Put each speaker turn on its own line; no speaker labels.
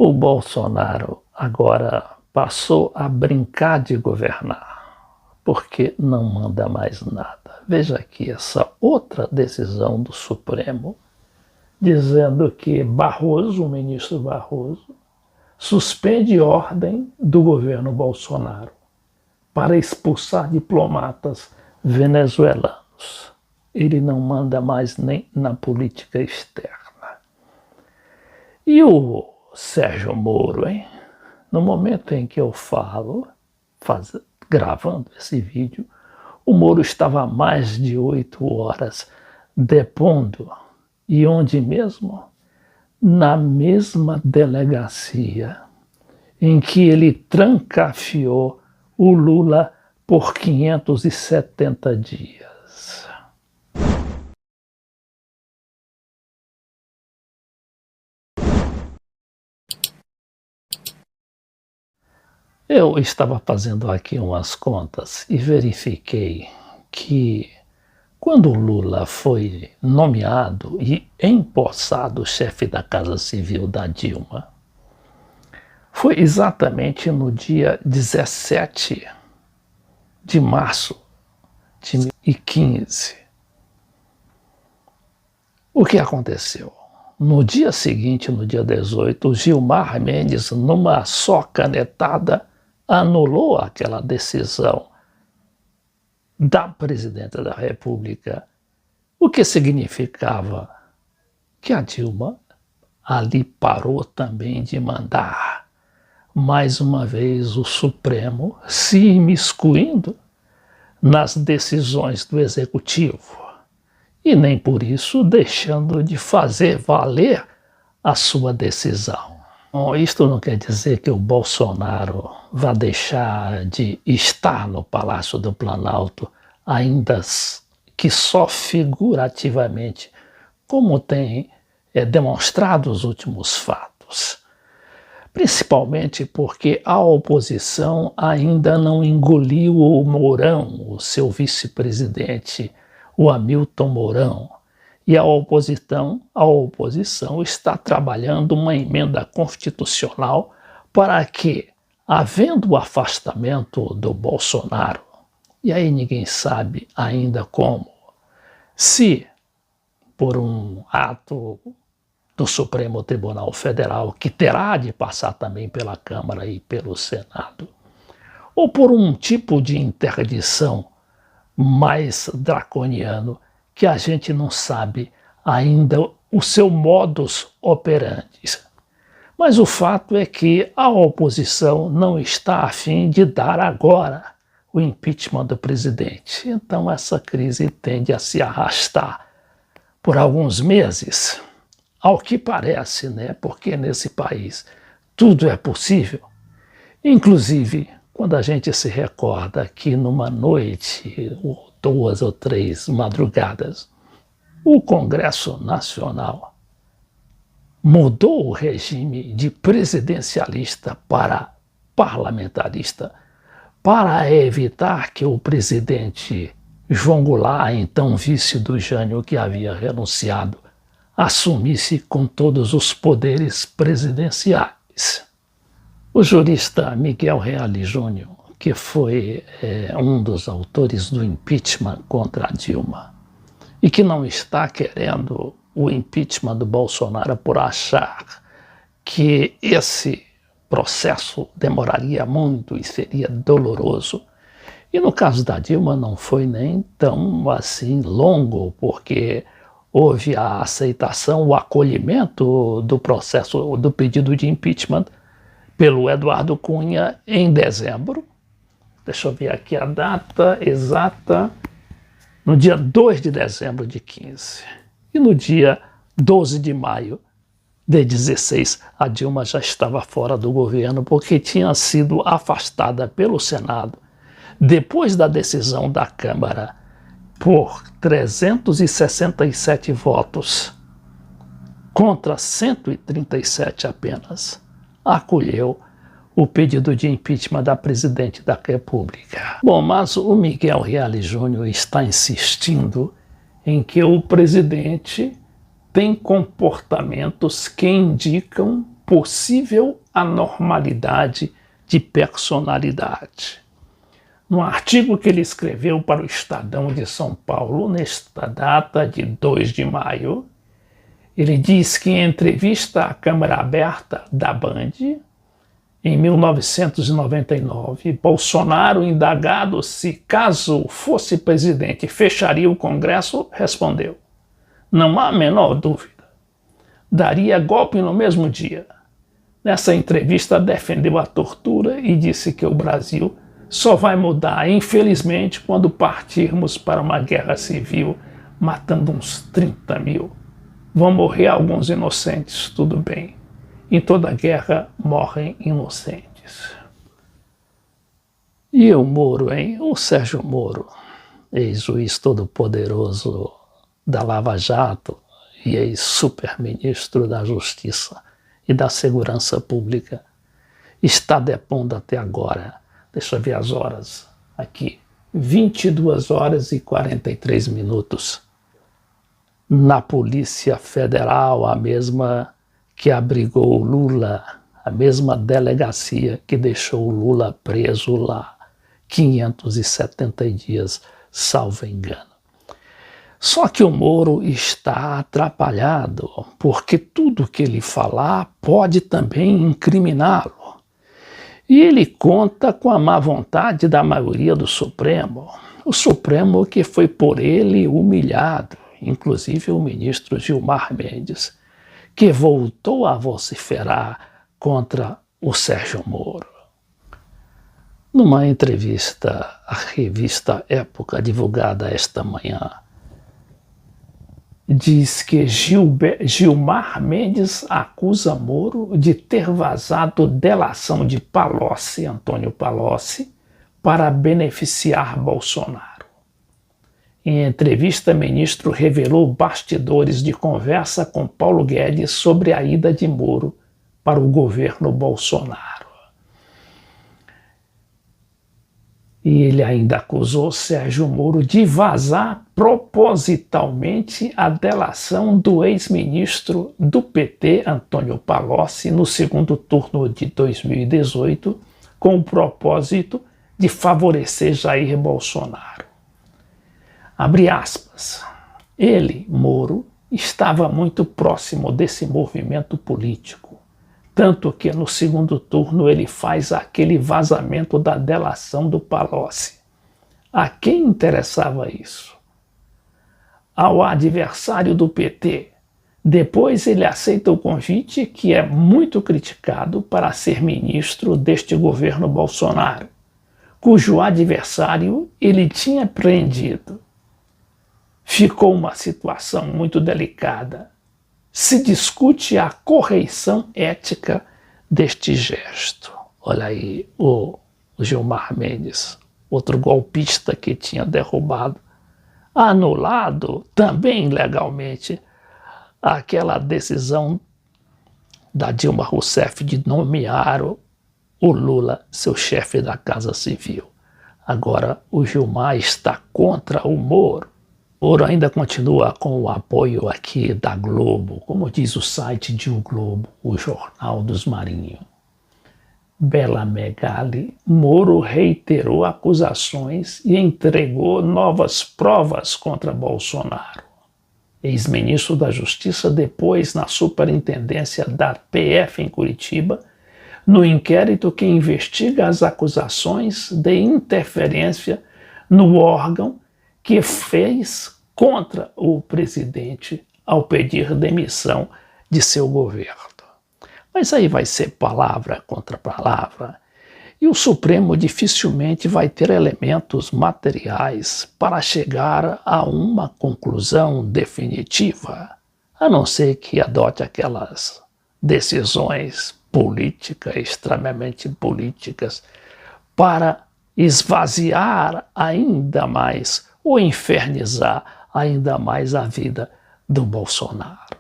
O Bolsonaro agora passou a brincar de governar, porque não manda mais nada. Veja aqui essa outra decisão do Supremo, dizendo que Barroso, o ministro Barroso, suspende ordem do governo Bolsonaro para expulsar diplomatas venezuelanos. Ele não manda mais nem na política externa. E o Sérgio Moro, hein? No momento em que eu falo, gravando esse vídeo, o Moro estava há mais de 8 horas depondo. E onde mesmo? Na mesma delegacia em que ele trancafiou o Lula por 570 dias. Eu estava fazendo aqui umas contas e verifiquei que quando o Lula foi nomeado e empossado chefe da Casa Civil da Dilma, foi exatamente no dia 17 de março de 2015. O que aconteceu? No dia seguinte, no dia 18, Gilmar Mendes, numa só canetada, anulou aquela decisão da presidenta da República, o que significava que a Dilma ali parou também de mandar. Mais uma vez o Supremo se imiscuindo nas decisões do Executivo e nem por isso deixando de fazer valer a sua decisão. Bom, isto não quer dizer que o Bolsonaro vá deixar de estar no Palácio do Planalto, ainda que só figurativamente, como tem demonstrado os últimos fatos. Principalmente porque a oposição ainda não engoliu o Mourão, o seu vice-presidente, o Hamilton Mourão. E a oposição está trabalhando uma emenda constitucional para que, havendo o afastamento do Bolsonaro, e aí ninguém sabe ainda como, se por um ato do Supremo Tribunal Federal, que terá de passar também pela Câmara e pelo Senado, ou por um tipo de interdição mais draconiano, que a gente não sabe ainda o seu modus operandi. Mas o fato é que a oposição não está a fim de dar agora o impeachment do presidente. Então essa crise tende a se arrastar por alguns meses, ao que parece, né? Porque nesse país tudo é possível. Inclusive, quando a gente se recorda que numa noite, 2 ou 3 madrugadas, o Congresso Nacional mudou o regime de presidencialista para parlamentarista para evitar que o presidente João Goulart, então vice do Jânio, que havia renunciado, assumisse com todos os poderes presidenciais. O jurista Miguel Reale Júnior, que foi um dos autores do impeachment contra a Dilma, e que não está querendo o impeachment do Bolsonaro por achar que esse processo demoraria muito e seria doloroso. E no caso da Dilma não foi nem tão assim longo, porque houve a aceitação, o acolhimento do processo, do pedido de impeachment pelo Eduardo Cunha em dezembro. Deixa eu ver aqui a data exata. No dia 2 de dezembro de 15. E no dia 12 de maio de 16, a Dilma já estava fora do governo porque tinha sido afastada pelo Senado depois da decisão da Câmara por 367 votos contra 137 apenas, acolheu o pedido de impeachment da presidente da República. Bom, mas o Miguel Reale Júnior está insistindo em que o presidente tem comportamentos que indicam possível anormalidade de personalidade. No artigo que ele escreveu para o Estadão de São Paulo, nesta data de 2 de maio, ele diz que em entrevista à Câmara Aberta da Band, em 1999, Bolsonaro, indagado se, caso fosse presidente, fecharia o Congresso, respondeu: "Não há a menor dúvida. Daria golpe no mesmo dia." Nessa entrevista, defendeu a tortura e disse que o Brasil só vai mudar, infelizmente, quando partirmos para uma guerra civil, matando uns 30 mil. Vão morrer alguns inocentes, tudo bem. Em toda guerra morrem inocentes. E o Moro, hein? O Sérgio Moro, ex-juiz todo-poderoso da Lava Jato e ex-super-ministro da Justiça e da Segurança Pública, está depondo até agora. Deixa eu ver as horas aqui. 22 horas e 43 minutos. Na Polícia Federal, a mesma que abrigou o Lula, a mesma delegacia que deixou o Lula preso lá 570 dias, salvo engano. Só que o Moro está atrapalhado, porque tudo que ele falar pode também incriminá-lo. E ele conta com a má vontade da maioria do Supremo, o Supremo que foi por ele humilhado, inclusive o ministro Gilmar Mendes, que voltou a vociferar contra o Sérgio Moro. Numa entrevista à revista Época, divulgada esta manhã, diz que Gilmar Mendes acusa Moro de ter vazado delação de Palocci, Antônio Palocci, para beneficiar Bolsonaro. Em entrevista, o ministro revelou bastidores de conversa com Paulo Guedes sobre a ida de Moro para o governo Bolsonaro. E ele ainda acusou Sérgio Moro de vazar propositalmente a delação do ex-ministro do PT, Antônio Palocci, no segundo turno de 2018, com o propósito de favorecer Jair Bolsonaro. Abre aspas. Ele, Moro, estava muito próximo desse movimento político, tanto que no segundo turno ele faz aquele vazamento da delação do Palocci. A quem interessava isso? Ao adversário do PT. Depois ele aceita o convite, que é muito criticado, para ser ministro deste governo Bolsonaro, cujo adversário ele tinha prendido. Ficou uma situação muito delicada. Se discute a correção ética deste gesto. Olha aí o Gilmar Mendes, outro golpista que tinha derrubado, anulado também legalmente aquela decisão da Dilma Rousseff de nomear o Lula seu chefe da Casa Civil. Agora o Gilmar está contra o Moro. Moro ainda continua com o apoio aqui da Globo, como diz o site de O Globo, o Jornal dos Marinhos. Bela Megali, Moro reiterou acusações e entregou novas provas contra Bolsonaro. Ex-ministro da Justiça depois na superintendência da PF em Curitiba, no inquérito que investiga as acusações de interferência no órgão que fez contra o presidente ao pedir demissão de seu governo. Mas aí vai ser palavra contra palavra, e o Supremo dificilmente vai ter elementos materiais para chegar a uma conclusão definitiva, a não ser que adote aquelas decisões políticas, extremamente políticas, para esvaziar ainda mais ou infernizar ainda mais a vida do Bolsonaro.